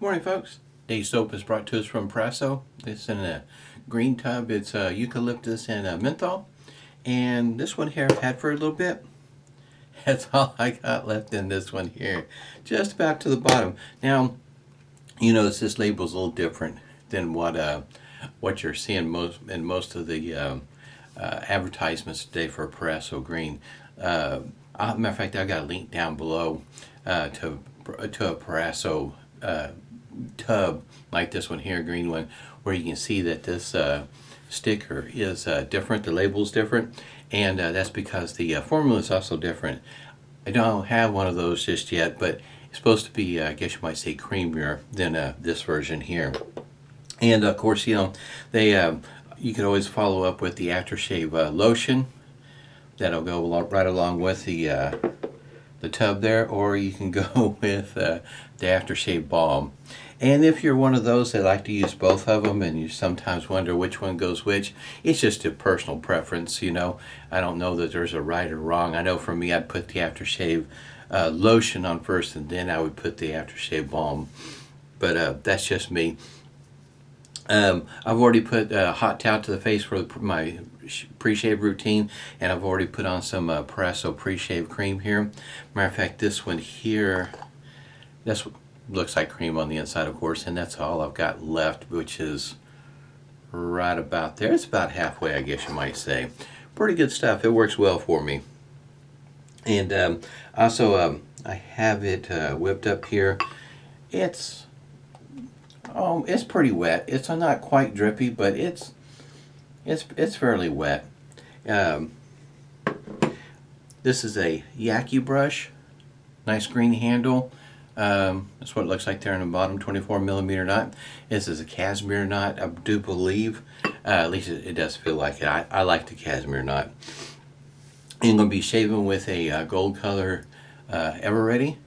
Morning, folks. Today's soap is brought to us from Proraso. It's in a green tub. It's eucalyptus and menthol. And this one here I've had for a little bit. That's all I got left in this one here. Just about to the bottom. Now, you notice this label's a little different than what you're seeing most of the advertisements today for Proraso Green. Matter of fact, I've got a link down below to a Proraso tub like this one here, green one, where you can see that this sticker is different, the label's different, and that's because the formula is also different. I don't have one of those just yet, but it's supposed to be, I guess you might say, creamier than this version here. And of course, they you can always follow up with the aftershave lotion. That'll go right along with the tub there, or you can go with the aftershave balm. And if you're one of those that like to use both of them and you sometimes wonder which one goes which, it's just a personal preference. I don't know that there's a right or wrong. I know for me, I'd put the aftershave lotion on first, and then I would put the aftershave balm. But that's just me. I've already put a hot towel to the face for my pre-shave routine, and I've already put on some Proraso pre-shave cream here. Matter of fact, this one here, this looks like cream on the inside, of course, and that's all I've got left, which is right about there. It's about halfway, I guess you might say. Pretty good stuff. It works well for me. And also, I have it whipped up here. It's pretty wet. It's not quite drippy, but it's fairly wet. This is a Yaqi brush, nice green handle. That's what it looks like there on the bottom, 24 millimeter knot. This is a cashmere knot, I do believe. At least it does feel like it. I like the cashmere knot. I'm going to be shaving with a gold color Ever Ready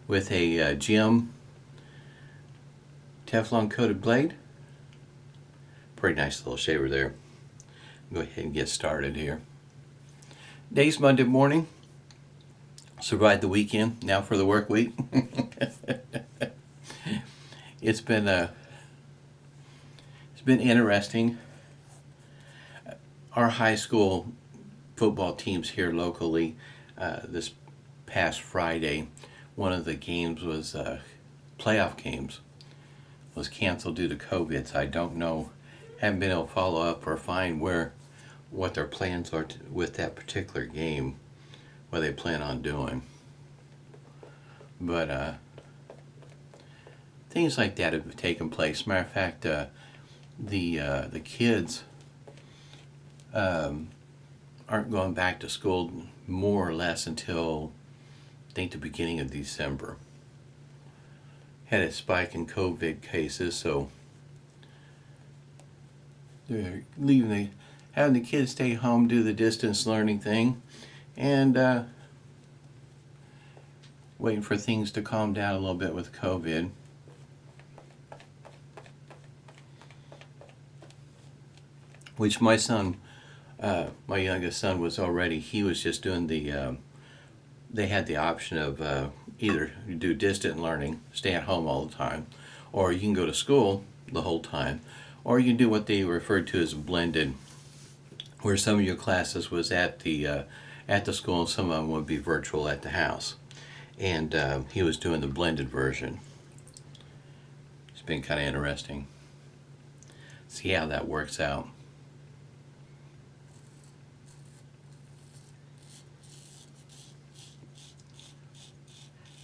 with a gem Teflon coated blade. Pretty nice little shaver there. Go ahead and get started here. Day's Monday morning. Survived the weekend. Now for the work week. It's been interesting. Our high school football teams here locally, this past Friday, one of the games was playoff games. Was canceled due to COVID, so I don't know, haven't been able to follow up or find what their plans are with that particular game, what they plan on doing. But things like that have taken place. Matter of fact, the kids aren't going back to school more or less until I think the beginning of December. Had a spike in COVID cases, so they're having the kids stay home, do the distance learning thing, and waiting for things to calm down a little bit with COVID. Which my son, my youngest son, he was just doing they had the option of either you do distant learning, stay at home all the time, or you can go to school the whole time, or you can do what they referred to as blended, where some of your classes was at the school and some of them would be virtual at the house. And he was doing the blended version. It's been kind of interesting. See how that works out.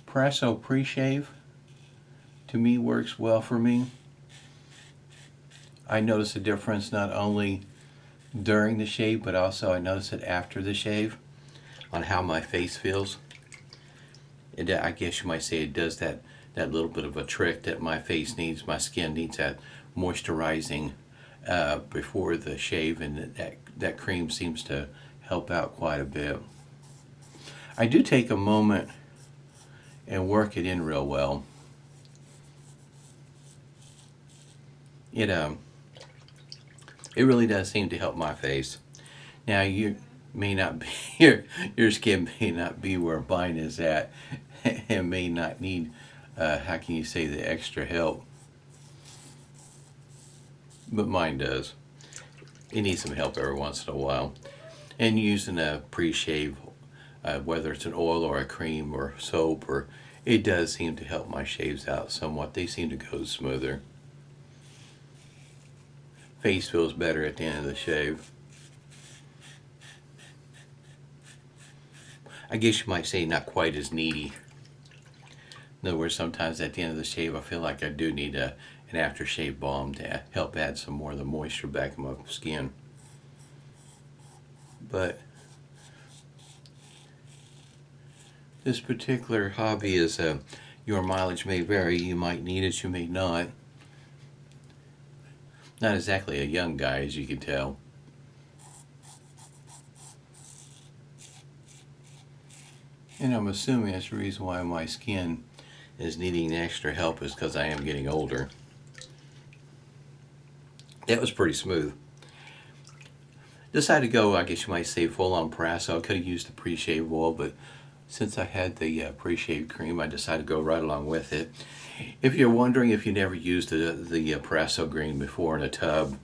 Proraso pre-shave to me works well for me. I notice a difference not only during the shave, but also I notice it after the shave on how my face feels. I guess you might say it does that little bit of a trick that my face needs, my skin needs, that moisturizing before the shave, and that cream seems to help out quite a bit. I do take a moment and work it in real well. It really does seem to help my face. Now you may not be your skin may not be where mine is at, and may not need how can you say the extra help? But mine does. It needs some help every once in a while. And using a pre-shave, whether it's an oil or a cream or soap, or it does seem to help my shaves out somewhat. They seem to go smoother. Face feels better at the end of the shave. I guess you might say not quite as needy. In other words, sometimes at the end of the shave I feel like I do need an aftershave balm to help add some more of the moisture back in my skin. But this particular hobby is your mileage may vary. You might need it, you may not. Not exactly a young guy, as you can tell. And I'm assuming that's the reason why my skin is needing extra help is because I am getting older. That was pretty smooth. Decided to go, I guess you might say, full on Proraso. I could have used the pre-shave oil, but since I had the pre-shave cream, I decided to go right along with it. If you're wondering if you never used the Proraso Green before in a tub,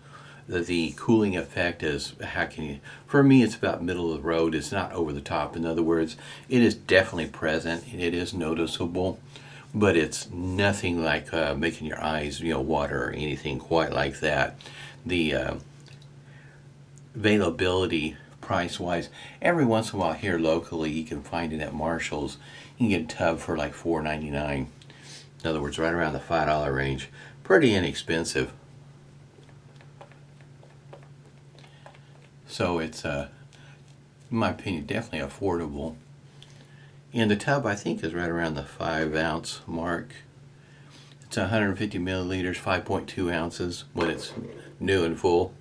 the cooling effect is, how can you, for me it's about middle of the road. It's not over the top. In other words, it is definitely present and it is noticeable, but it's nothing like making your eyes water or anything quite like that. The availability price wise, every once in a while here locally you can find it at Marshall's. You can get a tub for like $4.99. In other words, right around the $5 range. Pretty inexpensive. So it's in my opinion definitely affordable. And the tub I think is right around the 5-ounce mark. It's 150 milliliters, 5.2 ounces when it's new and full.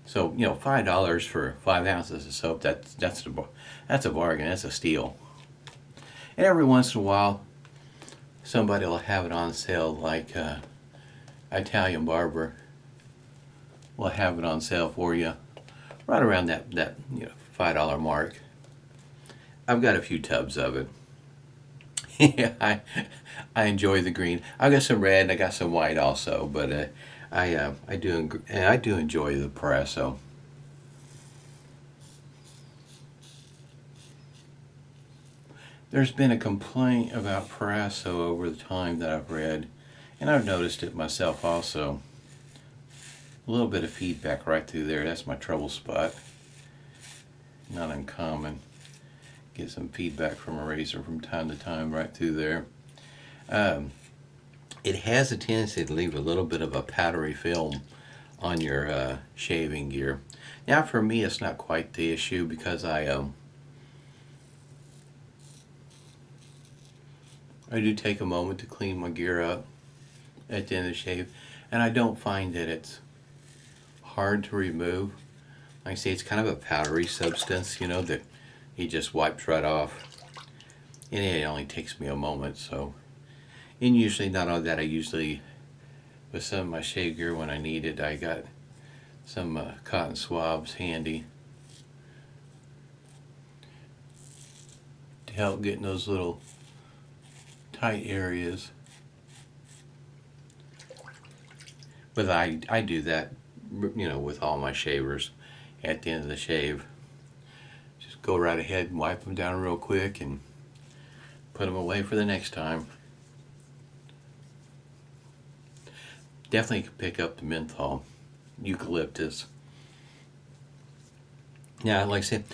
So $5 for 5 ounces of soap, that's a bargain. That's a steal. And every once in a while, somebody will have it on sale, like Italian Barber will have it on sale for you, right around that $5 mark. I've got a few tubs of it. Yeah, I enjoy the green. I got some red and I got some white also, but I do enjoy the Preraso. There's been a complaint about Preraso over the time that I've read, and I've noticed it myself also. A little bit of feedback right through there. That's my trouble spot. Not uncommon. Get some feedback from a razor from time to time right through there. It has a tendency to leave a little bit of a powdery film on your shaving gear. Now for me it's not quite the issue because I do take a moment to clean my gear up at the end of the shave, and I don't find that it's hard to remove. Like I say, it's kind of a powdery substance, that he just wipes right off. And it only takes me a moment, so. And usually, not only that, I usually, with some of my shave gear when I need it, I got some cotton swabs handy to help get in those little tight areas. But I do that, with all my shavers at the end of the shave. Just go right ahead and wipe them down real quick and put them away for the next time. Definitely could pick up the menthol, eucalyptus. Now, like I said,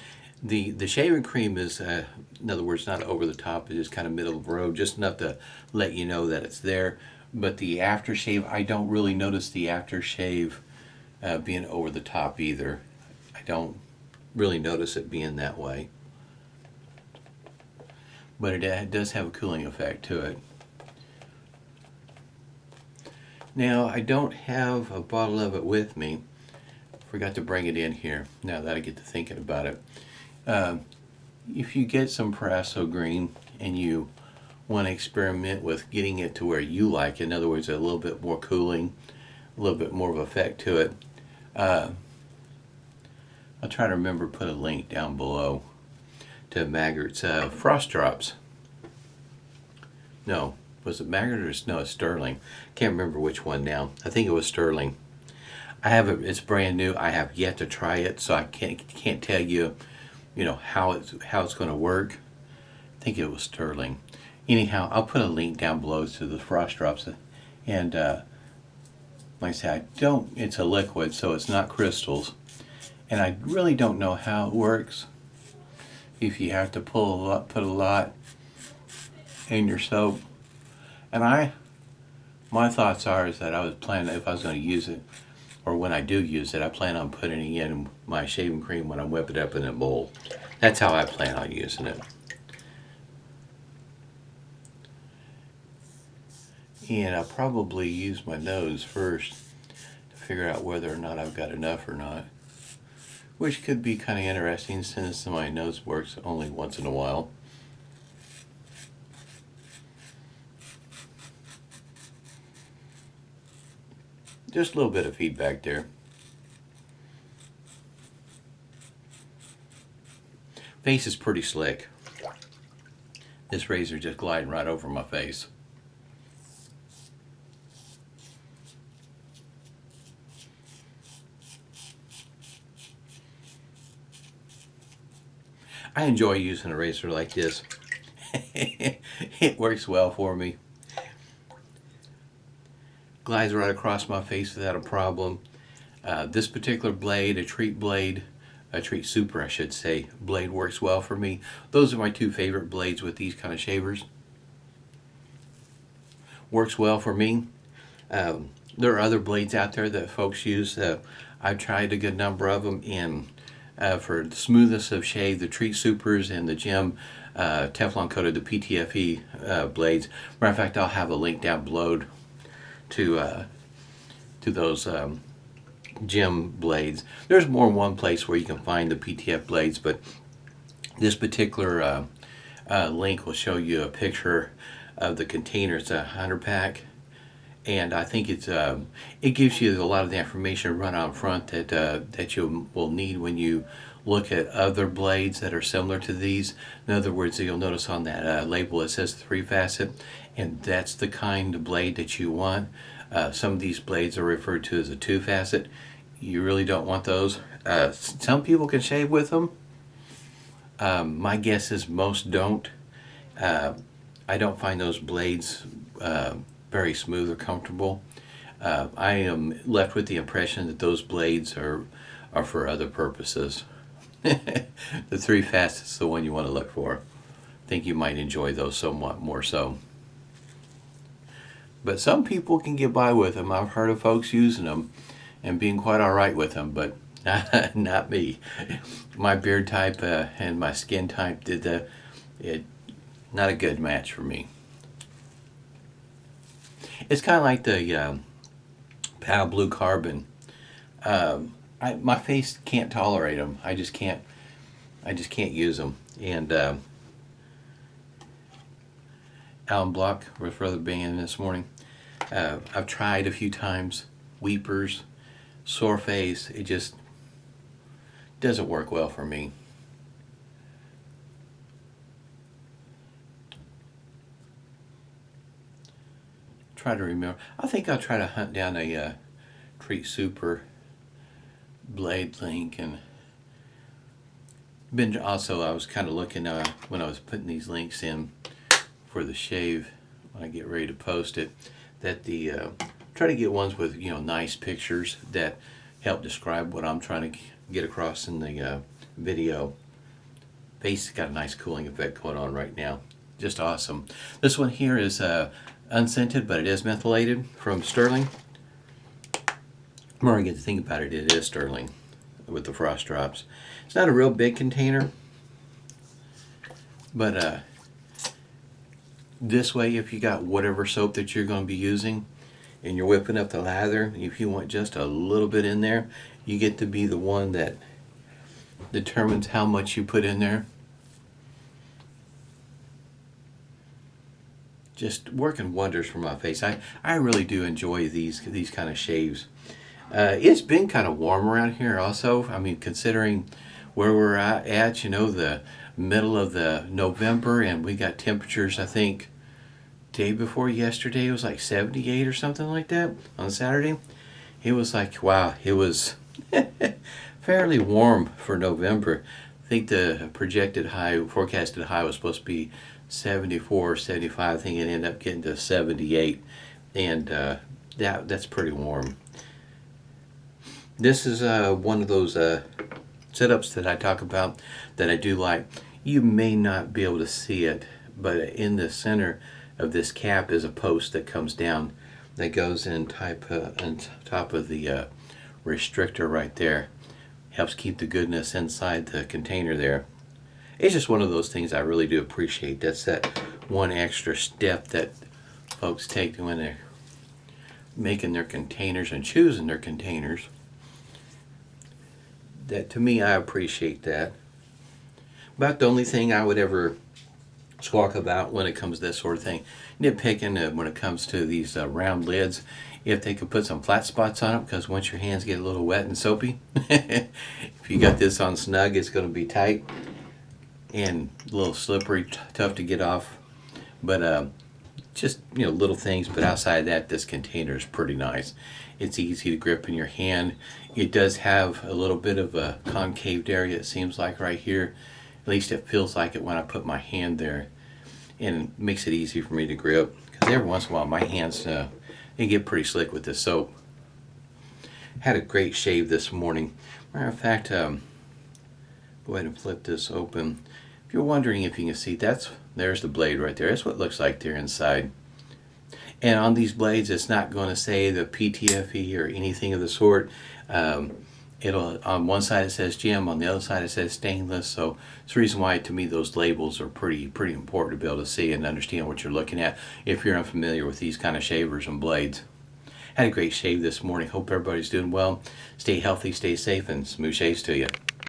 the shaving cream is, in other words, not over the top. It is kind of middle of the road, just enough to let you know that it's there. But the aftershave, I don't really notice the aftershave being over the top either. I don't really notice it being that way. But it does have a cooling effect to it. Now, I don't have a bottle of it with me. Forgot to bring it in here, now that I get to thinking about it. If you get some Proraso Green and you want to experiment with getting it to where you like it, in other words, a little bit more cooling, a little bit more of effect to it, I'll try to remember to put a link down below to Maggart's Frost Drops. No, was it Maggart or no? It's Stirling. Can't remember which one now. I think it was Stirling. I have it. It's brand new. I have yet to try it, so I can't tell you, how it's going to work. I think it was Stirling. Anyhow, I'll put a link down below to the Frost Drops, and like I said, it's a liquid, so it's not crystals, and I really don't know how it works. If you have to put a lot in your soap, and my thoughts are is that I was planning, if I was going to use it, or when I do use it, I plan on putting it in my shaving cream when I whip it up in a bowl. That's how I plan on using it. And I'll probably use my nose first to figure out whether or not I've got enough or not, which could be kind of interesting since my nose works only once in a while. Just a little bit of feedback there. Face is pretty slick. This razor just gliding right over my face. I enjoy using a razor like this. It works well for me. Glides right across my face without a problem. This particular blade, a treat super I should say, blade works well for me. Those are my two favorite blades with these kind of shavers. Works well for me. There are other blades out there that folks use. I've tried a good number of them, and for the smoothness of shave, the Treat Supers and the Gem Teflon coated, the PTFE blades. Matter of fact, I'll have a link down below to those Gem blades. There's more than one place where you can find the PTF blades, but this particular link will show you a picture of the container. It's a 100 pack, and I think it gives you a lot of the information right on front that you will need when you look at other blades that are similar to these. In other words, you'll notice on that label it says 3-facet, and that's the kind of blade that you want. Some of these blades are referred to as a 2-facet. You really don't want those. Some people can shave with them. My guess is most don't. I don't find those blades very smooth or comfortable. I am left with the impression that those blades are for other purposes. The 3-facet is the one you want to look for. I think you might enjoy those somewhat more so. But some people can get by with them. I've heard of folks using them and being quite alright with them, but not me. My beard type and my skin type not a good match for me. It's kind of like the Pal Blue Carbon. My face can't tolerate them. I just can't use them. And Alum Block was rather banging this morning. I've tried a few times. Weepers, sore face. It just doesn't work well for me. Try to remember. I think I'll try to hunt down a Treat Super blade link, and I was kind of looking when I was putting these links in for the shave when I get ready to post it, that try to get ones with nice pictures that help describe what I'm trying to get across in the video. Face has got a nice cooling effect going on right now. Just awesome. This one here is unscented, but it is mentholated from Stirling. The more I get to think about it, it is Stirling with the Frost Drops. It's not a real big container, but this way, if you got whatever soap that you're going to be using and you're whipping up the lather, if you want just a little bit in there, you get to be the one that determines how much you put in there. Just working wonders for my face. I really do enjoy these kind of shaves. It's been kind of warm around here also. I mean, considering where we're at, you know, the middle of the November, and we got temperatures, I think, day before yesterday it was like 78 or something like that on Saturday. It was like, wow, it was fairly warm for November. I think the projected high, forecasted high was supposed to be 74 or 75. I think it ended up getting to 78, and that's pretty warm. This is one of those setups that I talk about that I do like. You may not be able to see it, but in the center of this cap is a post that comes down that goes in on top of the restrictor right there. Helps keep the goodness inside the container there. It's just one of those things I really do appreciate. That's that one extra step that folks take when they're making their containers and choosing their containers. That, to me, I appreciate that. About the only thing I would ever squawk about when it comes to this sort of thing, nitpicking when it comes to these round lids, if they could put some flat spots on them, because once your hands get a little wet and soapy, if you got this on snug, it's going to be tight and a little slippery, tough to get off. But just, you know, little things. But outside of that, this container is pretty nice. It's easy to grip in your hand. It does have a little bit of a concaved area, it seems like, right here. At least it feels like it when I put my hand there, and it makes it easy for me to grip, because every once in a while my hands they get pretty slick with this soap. Had a great shave this morning. Matter of fact, go ahead and flip this open. If you're wondering if you can see, there's the blade right there. That's what it looks like there inside. And on these blades, it's not going to say the PTFE or anything of the sort. It'll, on one side it says gem, on the other side it says stainless. So it's the reason why, to me, those labels are pretty important to be able to see and understand what you're looking at if you're unfamiliar with these kind of shavers and blades. Had a great shave this morning. Hope everybody's doing well. Stay healthy, stay safe, and smooth shaves to you.